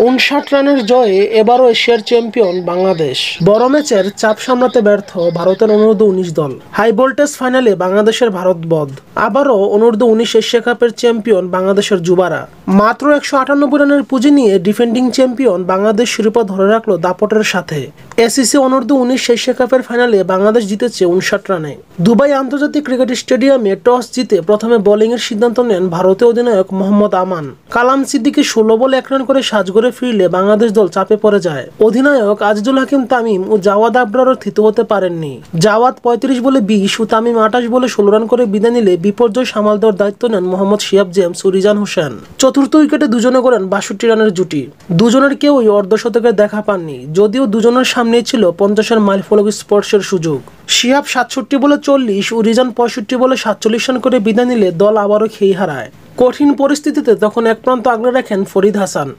59 রানের জয়ে এবারও এশিয়ার চ্যাম্পিয়ন বাংলাদেশ। বড় ম্যাচের চাপ সামলাতে ব্যর্থ ভারতের অনূর্ধ্ব-19 দল। হাই ভোল্টেজ ফাইনালে বাংলাদেশের ভারত বধ। আবারও অনূর্ধ্ব-19 এশিয়া কাপের চ্যাম্পিয়ন বাংলাদেশের যুবারা। মাত্র 198 রানের পুঁজি নিয়ে ডিফেন্ডিং চ্যাম্পিয়ন বাংলাদেশ শিরোপা ধরে রাখল দাপটের সাথে। এসিসি অনূর্ধ্ব-19 এশিয়া কাপের ফাইনালে বাংলাদেশ জিতেছে 59 রানে। দুবাই আন্তর্জাতিক ক্রিকেট স্টেডিয়ামে টস জিতে প্রথমে বোলিংয়ের সিদ্ধান্ত নেন ভারতীয় অধিনায়ক মোহাম্মদ আমান। কালাম সিদ্দিকী 16 বলে 1 রান করে সাজঘরে ফিরলে বাংলাদেশ দল চাপে পড়ে যায়। অধিনায়ক আজিজুল হাকিম তামিম ও জাওয়াদ আবরারও থিতু হতে পারেননি। জাওয়াদ 35 বলে 20 ও তামিম 28 বলে 16 রান করে বিদায় নিলে বিপর্যয় সামাল দেওয়ার দায়িত্ব নেন মোহাম্মদ শিহাব জেমস ও রিজান হোসেন। চতুর্থ উইকেটে দুজনে করেন 62 রানের জুটি। দুজনের কেউই অর্ধশতকের দেখা পাননি, যদিও দুজনের সামনেই ছিল 50-এর মাইলফলক স্পর্শের সুযোগ। শিহাব 67 বলে 40 ও রিজান 65 বলে 47 রান করে বিদায় নিলে দল আবারও খেই হারায়। কঠিন পরিস্থিতিতে তখন এক প্রান্ত আগলে রাখেন ফরিদ হাসান।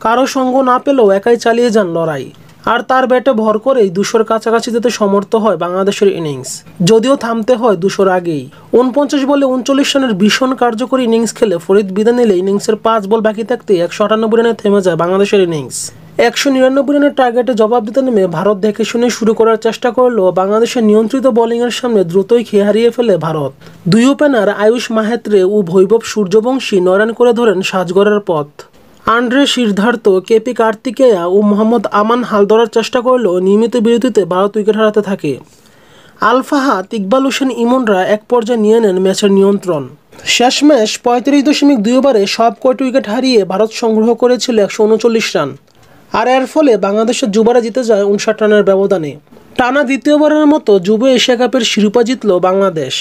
কারো সঙ্গ না পেলেও একাই চালিয়ে যান লড়াই। আর তার ব্যাটে ভর করেই 200-র কাছাকাছি যেতে সমর্থ হয় বাংলাদেশের ইনিংস, যদিও থামতে হয় 200-র আগেই। 49 বলে 39 রানের ভীষণ কার্যকরী ইনিংস খেলে ফরিদ বিদায় নিলে ইনিংসের 5 বল বাকি থাকতে 198 রানে থেমে যায় বাংলাদেশের ইনিংস। 199 রানের টার্গেটে জবাব দিতে নেমে ভারত দেখে শুনে শুরু করার চেষ্টা করলেও বাংলাদেশের নিয়ন্ত্রিত বোলিংয়ের সামনে দ্রুতই খেয়ে হারিয়ে ফেলে ভারত। দুই ওপেনার আয়ুষ মাহেত্রে ও বৈভব সূর্যবংশী 9 রান করে ধরেন সাজঘরের পথ। আন্দ্রে সিদ্ধার্থ, কেপি কার্তিকেয়া ও মোহাম্মদ আমান হাল ধরার চেষ্টা করলেও নিয়মিত বিরতিতে ভারত উইকেট হারাতে থাকে। আল ফাহাদ, ইকবাল হোসেন ইমনরা এক পর্যায়ে নিয়ে নেন ম্যাচের নিয়ন্ত্রণ। শেষমেশ 35.2 ওভারে সব কয়টি উইকেট হারিয়ে ভারত সংগ্রহ করেছিল 139 রান। আর এর ফলে বাংলাদেশের যুবারা জিতে যায় 59 রানের ব্যবধানে। টানা দ্বিতীয়বারের মতো যুব এশিয়া কাপের শিরোপা জিতল বাংলাদেশ।